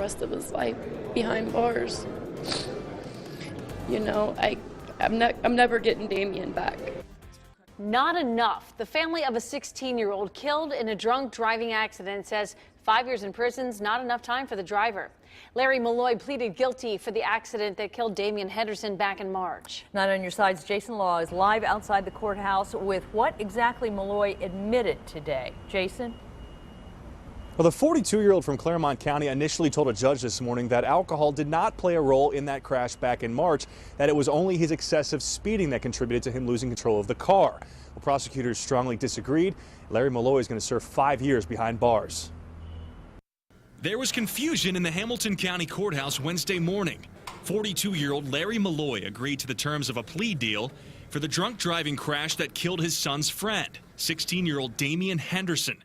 rest of his life behind bars. You know, I'm never getting Damien back. Not enough. The family of a 16-year-old killed in a drunk driving accident says 5 years in prison's not enough time for the driver. Larry Molloy pleaded guilty for the accident that killed Damien Henderson back in March. 9 on Your Side's Jason Law is live outside the courthouse with what exactly Molloy admitted today. Jason? Well, the 42-year-old from Claremont County initially told a judge this morning that alcohol did not play a role in that crash back in March, that it was only his excessive speeding that contributed to him losing control of the car. Well, prosecutors strongly disagreed. Larry Molloy is going to serve 5 years behind bars. There was confusion in the Hamilton County Courthouse Wednesday morning. 42-year-old Larry Molloy agreed to the terms of a plea deal for the drunk driving crash that killed his son's friend, 16-year-old Damien Henderson.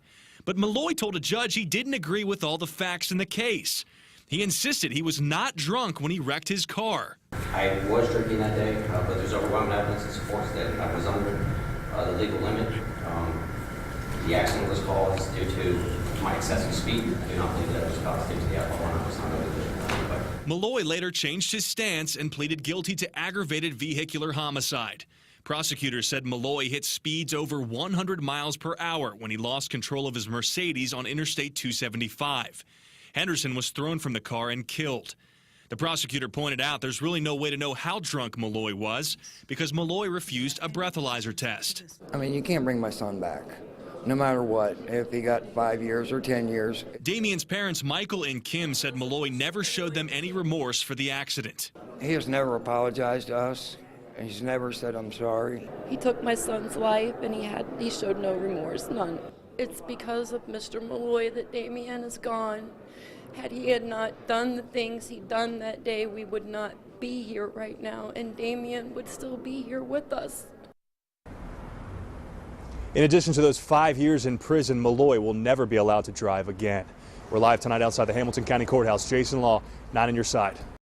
But Molloy told a judge he didn't agree with all the facts in the case. He insisted he was not drunk when he wrecked his car. I was drinking that day, but there's overwhelming evidence that supports that I was under the legal limit. The accident was caused due to my excessive speed. I do not believe that it was caused due to the alcohol, and I was not under the Molloy later changed his stance and pleaded guilty to aggravated vehicular homicide. Prosecutors said Molloy hit speeds over 100 miles per hour when he lost control of his Mercedes on Interstate 275. Henderson was thrown from the car and killed. The prosecutor pointed out there's really no way to know how drunk Molloy was because Molloy refused a breathalyzer test. I mean, you can't bring my son back, no matter what, if he got 5 years or 10 years. Damien's parents, Michael and Kim, said Molloy never showed them any remorse for the accident. He has never apologized to us. He's never said, I'm sorry. He took my son's life and he showed no remorse, none. It's because of Mr. Molloy that Damien is gone. Had he had not done the things he'd done that day, we would not be here right now, and Damien would still be here with us. In addition to those 5 years in prison, Molloy will never be allowed to drive again. We're live tonight outside the Hamilton County Courthouse. Jason Law, 9 on Your Side.